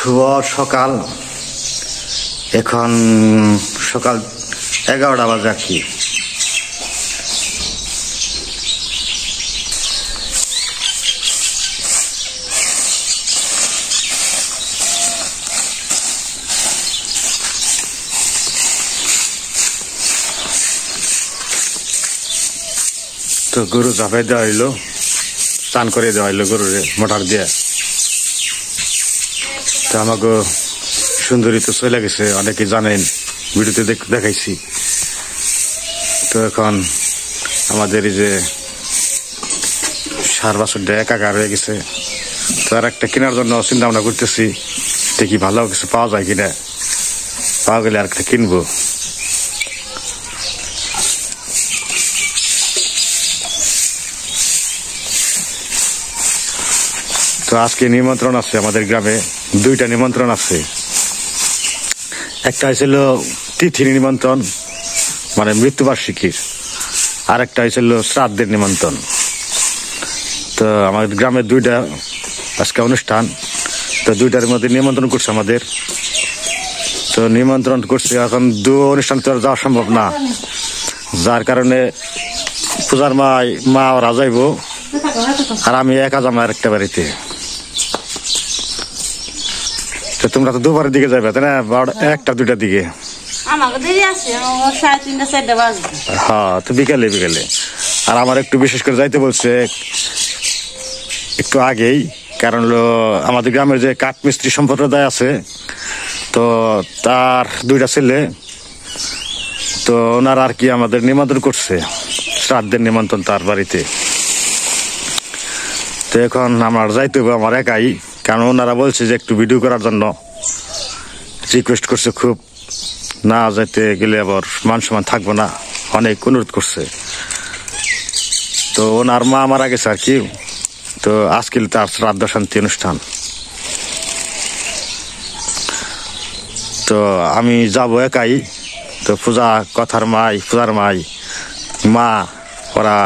শুভ সকাল। এখন সকাল 11টা বাজে আর কি। তো গরু ঝাঁপাই দেওয়া হইলো, স্নান করে দেওয়া হইলো গরুরে মোটর দিয়ে। তো আমাকে সুন্দরী তো চলে গেছে, অনেকে জানেন, ভিডিওতে দেখাইছি। তো এখন আমাদের এই যে সার বাছুরটা একাকার হয়ে গেছে। তো আর একটা কেনার জন্য চিন্তা ভাবনা করতেছি, দেখি ভালো কিছু পাওয়া যায় কিনা, পাওয়া গেলে আর একটা কিনবো। তো আজকে নিমন্ত্রণ আছে আমাদের গ্রামে, 2টা নিমন্ত্রণ আছে। একটা হয়েছিল তিথির নিমন্ত্রণ, মানে মৃত্যুবার্ষিকীর, আর একটা হয়েছিল শ্রাদ্ধের নিমন্ত্রণ। তো আমাদের গ্রামে 2টা আজকে অনুষ্ঠান। তো 2টার মধ্যে নিমন্ত্রণ করছে আমাদের। তো নিমন্ত্রণ করছে, এখন 2 অনুষ্ঠান তো যাওয়া সম্ভব না, যার কারণে পূজার মা ওরা যাইব, আর আমি একা যাবো আর একটা বাড়িতে। তো তোমরা তো 2বারের দিকে যাবে, তাই না? 1টা 2টার দিকে। হ্যাঁ, তো বিকালে। আর আমার একটু বিশেষ করে যাইতে বলছে একটু আগেই, কারণ হলো আমাদের গ্রামের যে কাঠমিস্ত্রি সম্প্রদায় আছে, তো তার 2টা ছেলে, তো ওনার আর কি আমাদের নিমন্ত্রণ করছে, শ্রাদ্ধের নিমন্ত্রণ তার বাড়িতে। তো এখন আমার যাইতে হবে আমার একাই, কারণ ওনারা বলছে যে একটু ভিডিও করার জন্য রিকোয়েস্ট করছে খুব, না যাইতে গেলে আবার মান সম্মান থাকবো না, অনেক অনুরোধ করছে। তো ওনার মা মারা গেছে আর কি। তো আজকে তার শ্রাদ্ধ শান্তি অনুষ্ঠান। তো আমি যাব একাই। তো পূজার মা ওরা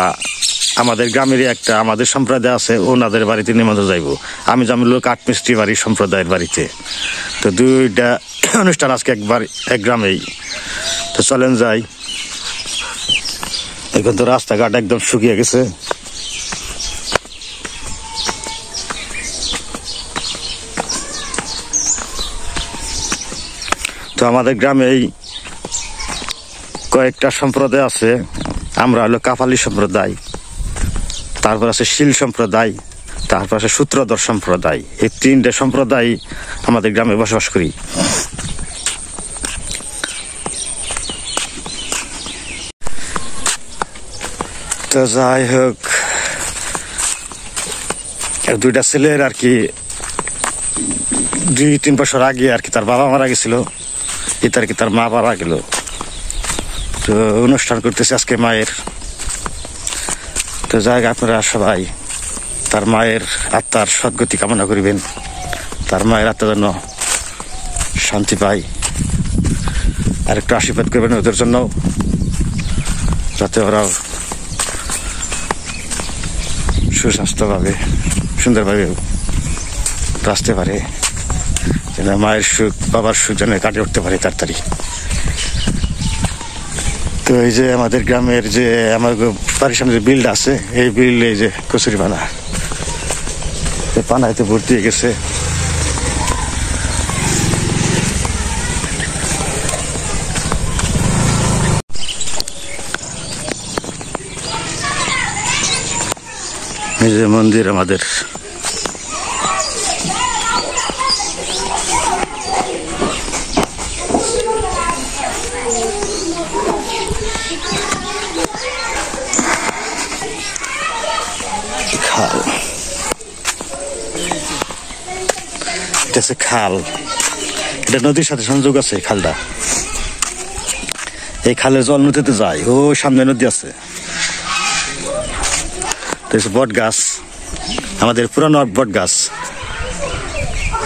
আমাদের গ্রামেরই একটা আমাদের সম্প্রদায় আছে, ওনাদের বাড়িতে নিমন্ত্রণ যাইব। আমি যাবো কাঠমিস্ত্রি বাড়ির সম্প্রদায়ের বাড়িতে। তো 2টা অনুষ্ঠান আজকে এক গ্রামেই। তো চলেন যাই। এখন তো রাস্তাঘাট একদম শুকিয়ে গেছে। তো আমাদের গ্রামেই কয়েকটা সম্প্রদায় আছে। আমরা হলো কাপালি সম্প্রদায়, তারপর আছে শিল সম্প্রদায়, তারপর আছে সূত্রধর সম্প্রদায়। এই 3টে সম্প্রদায় আমাদের গ্রামে বসবাস করি। তো যাই হোক, 2টা ছেলের আর কি 2-3 বছর আগে আর কি তার বাবা মারা গেছিল, আর কি তার মা মারা গেল। তো অনুষ্ঠান করতেছে আজকে মায়ের। তো যাই, আপনারা সবাই তার মায়ের আত্মার সদ্গতি কামনা করিবেন, তার মায়ের আত্মার জন্য শান্তি পাই, আর একটু আশীর্বাদ করবেন ওদের জন্য, যাতে ওরাও সুস্বাস্থ্যভাবে সুন্দরভাবে বাঁচতে পারে, যেন মায়ের সুখ বাবার সুখ যেন কাটিয়ে উঠতে পারে তাড়াতাড়ি। তো এই যে আমাদের গ্রামের যে আমার বাড়ির সামনে যে বিলটা আছে, এই বিল, এই যে কচুরি পানা, পানাইতে ভর্তি হয়ে গেছে। এই যে মন্দির আমাদের। খাল, এটা নদীর সাথে সংযোগ আছে। খালটা, এই খালের জল নদীতে যায়, ও সামনে নদী আছে। বট গাছ, আমাদের পুরানো বট গাছ,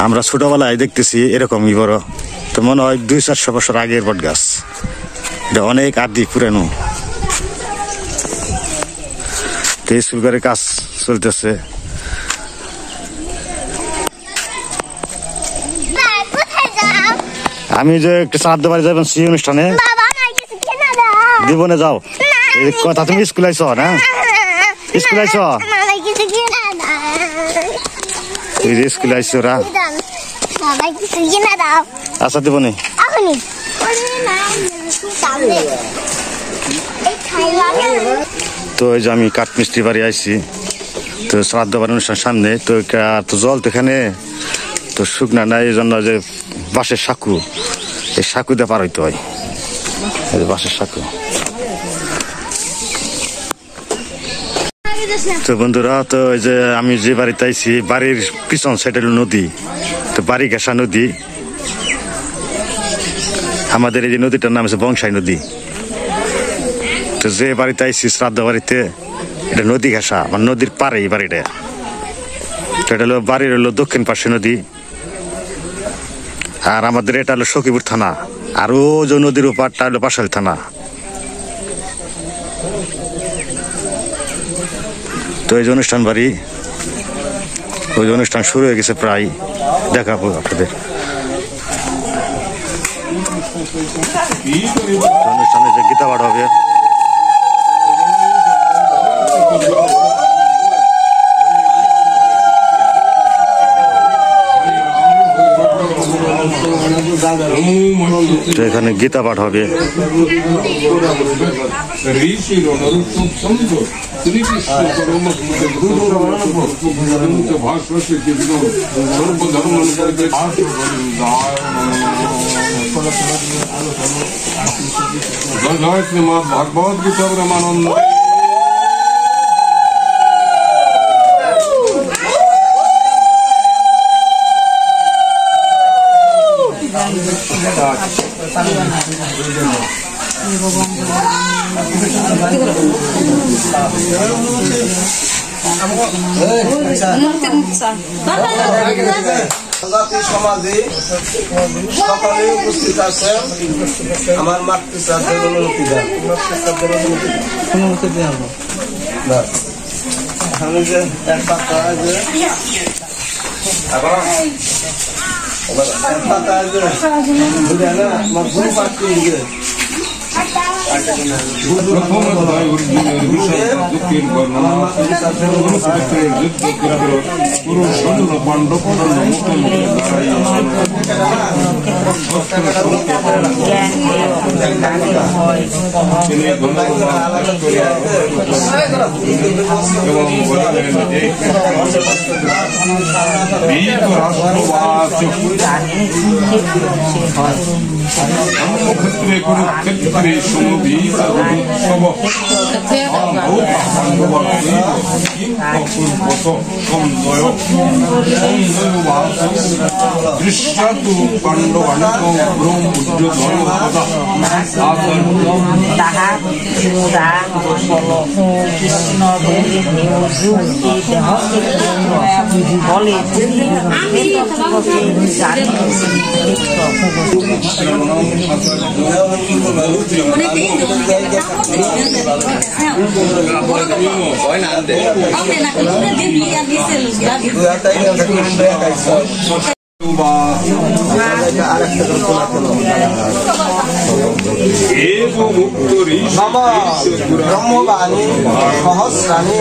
আমরা ছোটবেলায় দেখতেছি এরকমই বড়। তো মনে হয় 200-400 বছর আগের বট গাছ, এটা অনেক আদি পুরানো। তো স্কুল করে কাজ চলতেছে। আমি যে একটা শ্রাদ্ধ বাড়ি যাবেন সেই অনুষ্ঠানে দিব না যাও কথা তুমি স্কুল আইছো না স্কুল আইছো স্কুল আইছো রা আচ্ছা দিব নি তো এই যে আমি কাঠমিস্ত্রি বাড়ি আইছি তো শ্রাদ্ধ বাড়ি অনুষ্ঠান সামনে তো জল তো এখানে তো শুকনা নাই এই জন্য যে বাঁশের সাঁকু এই সাঁকু দিয়ে পার হইতে হয় বাঁশের সাঁকু। তো বন্ধুরা তো এই যে আমি যে বাড়িতে আইছি বাড়ির পিছন সাইড হলো নদী তো বাড়ি ঘেঁষা নদী আমাদের এই যে নদীটার নাম হচ্ছে বংশাই নদী। তো যে বাড়িতে আইছি শ্রাদ্ধ বাড়িতে এটা নদী ঘেঁষা মানে নদীর পারে এই বাড়িটা তো এটা হলো বাড়ির হলো দক্ষিণ পাশে নদী আর আমাদের এটা হলো সখীপুর থানা আর ও যে নদীর ওপারটা হলো পাশাল থানা। তো এই যে অনুষ্ঠান বাড়ি ওই যে অনুষ্ঠান শুরু হয়ে গেছে প্রায় দেখাবো আপনাদের অনুষ্ঠানে যে গীতা পাঠ হবে তো এখানে গীতা পাঠ হবে ভাগবত গীতা রামানন্দ সমাজে সকালে উপস্থিত আছেন আমার মাতৃশ্রাদ্ধের অনুমতি দেন আমি যে এক পাতা যে ক্ষেত্রে কুরুক্ষেত্রে সমভিত দৃশ্যতু ব্রহ্মবাণী সহস্রাণী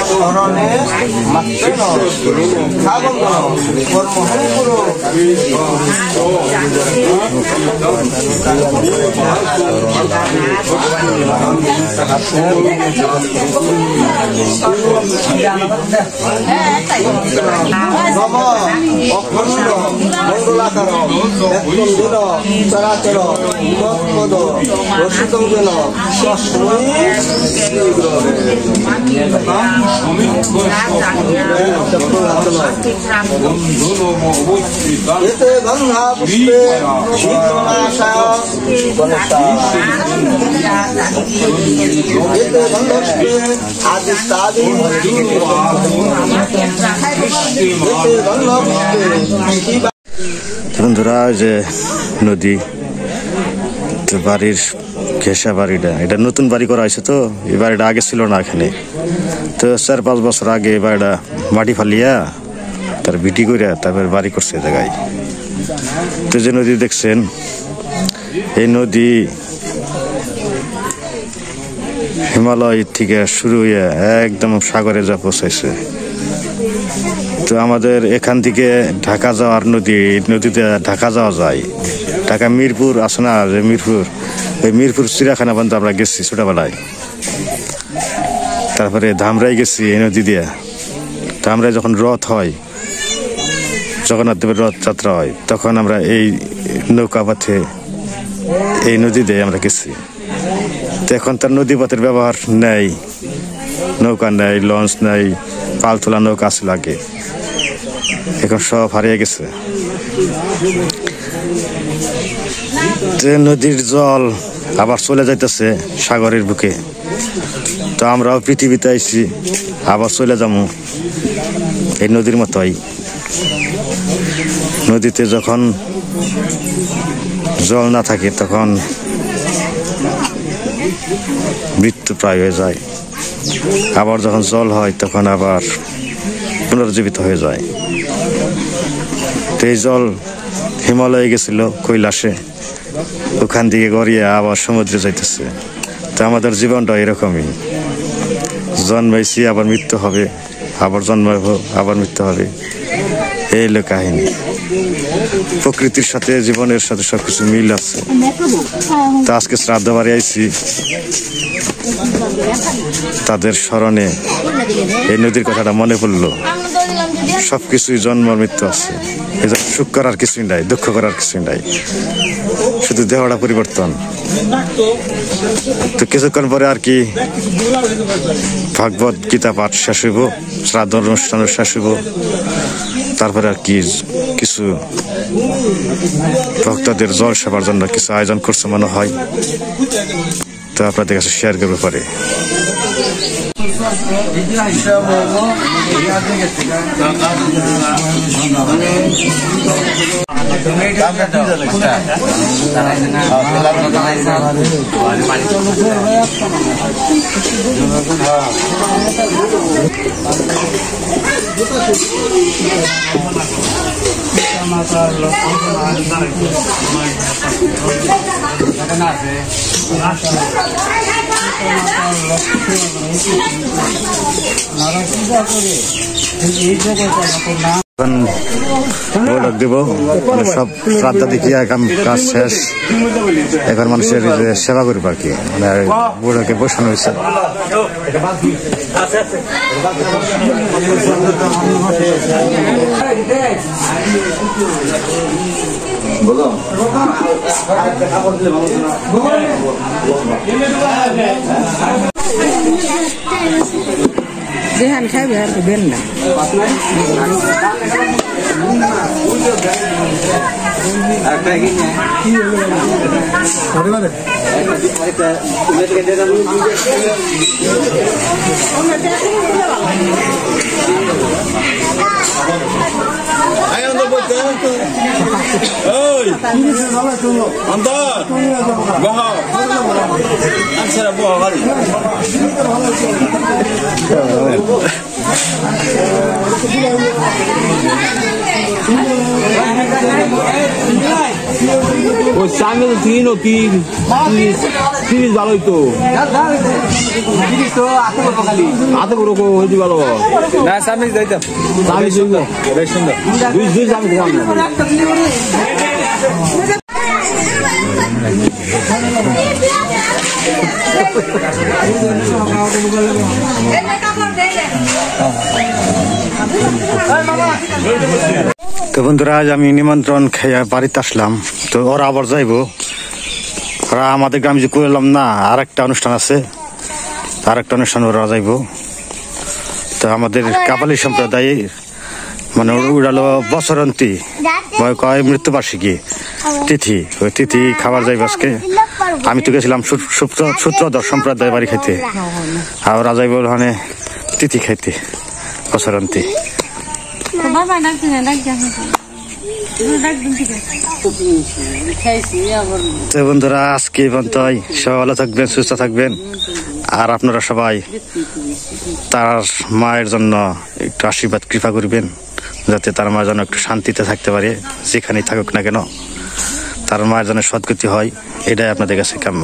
স্মরণে মাত্রেণ খাবন্দন কর্মহরি কুরু নম অখণ্ড মঙ্গলাকার একদম চরাচর মদ রসিতং যেন এতে গন্ধা পুষ্পে এতে গন্ধপুষ্পে আদিস্তাদি বন্ধুরা যে নদী তো বাড়ির ঘেঁষা বাড়িটা এটা নতুন বাড়ি করা হয়েছে তো এই বাড়িটা আগে ছিল না এখানে তো 4-5 বছর আগে এই বাড়িটা মাটি ফালিয়া তার ভিটি করে তারপর বাড়ি করছে এই জায়গায়। তো যে নদী দেখছেন, এই নদী হিমালয় থেকে শুরু হয়ে একদম সাগরে যা পৌঁছাইছে। তো আমাদের এখান থেকে ঢাকা যাওয়ার নদীতে ঢাকা যাওয়া যায়। ঢাকা মিরপুর আছে না, যে মিরপুর, ওই মিরপুর চিড়িয়াখানা পর্যন্ত আমরা গেছি ছোটবেলায়। তারপরে ধামরাই গেছি এই নদী দিয়ে। ধামরাই যখন রথ হয়, জগন্নাথ দেবের রথযাত্রা হয়, তখন আমরা এই নৌকা পথে এই নদী দিয়ে আমরা গেছি। তো এখন তার নদী পথের ব্যবহার নেই, নৌকা নেই, লঞ্চ নেই, পাল তোলা নৌকা আসলে আগে, এখন সব হারিয়ে গেছে। যে নদীর জল আবার চলে যাইতেছে সাগরের বুকে। তো আমরাও পৃথিবীতে আইছি, আবার চলে যাবো এই নদীর মতোই। নদীতে যখন জল না থাকে তখন মৃত্যু প্রায় হয়ে যায়, আবার যখন জল হয় তখন আবার পুনর্জীবিত হয়ে যায়। তো এই জল হিমালয়ে গেছিল কৈলাসে, ওখান থেকে গড়িয়ে আবার সমুদ্রে যাইতেছে। তো আমাদের জীবনটা এরকমই, জন্মাইছি আবার মৃত্যু হবে, আবার জন্মাবো আবার মৃত্যু হবে, এই হলো কাহিনী। প্রকৃতির সাথে জীবনের সাথে সবকিছু মিল আছে। তো আজকে শ্রাদ্ধ বাড়ি আইছি, তাদের স্মরণে এই নদীর কথাটা মনে পড়লো। সবকিছুই জন্ম মৃত্যু আছে, এই জন্য সুখ করার কিছুই নাই, দুঃখ করার কিছুই নাই, শুধু দেহটা পরিবর্তন। তো কিছুক্ষণ পরে আর কি ভাগবত গীতা পাঠ শেষ হইব, শ্রাদ্ধ অনুষ্ঠান শেষ হইব, তারপরে আর কি কিছু ভক্তদের জল সেবার জন্য কিছু আয়োজন করছে মনে হয়। তো আপনাদের কাছে শেয়ার করবে পারে। বৈঠক দিব, সব শ্রাদ্ধ দেখিয়া কাজ শেষ, এখন মানুষের সেবা করবো আর কি। মানে বৈঠকে বসানো হয়েছে। যেখান খাইবে আর বেন না ওই সামনে তো তিরিশ ভালোই তো হাতে বড় হয়েছে ভালো না। সামনে যাইতাম, সামনে সুন্দর, বেশ সুন্দর, দুই সামনে তো বন্ধুরা, আজ আমি নিমন্ত্রণ খেয়ে বাড়িতে আসলাম। তো ওরা আবার যাইবো, ওরা আমাদের গ্রামে যে করলাম না, আর একটা অনুষ্ঠান আছে, আর একটা অনুষ্ঠান ওরা যাইব। তো আমাদের কাপালি সম্প্রদায় মানে উড়ালো বছরন্তী কয় মৃত্যুবার্ষিকী তিথি, ওই তিথি খাবার যাইব আজকে। আমি তো গেছিলাম সূত্রধর সম্প্রদায় বাড়ি খাইতে, আর ওরা যাইব ওখানে তিথি খাইতে বছরন্তী। তো বন্ধুরা, আজকে পর্যন্তই। সবাই ভালো থাকবেন, সুস্থ থাকবেন, আর আপনারা সবাই তার মায়ের জন্য একটু আশীর্বাদ কৃপা করবেন। যাতে তার মা যেন একটু শান্তিতে থাকতে পারে, যেখানেই থাকুক না কেন তার মায়ের যেন সদ্গতি হয়, এটাই আপনাদের কাছে কাম্য।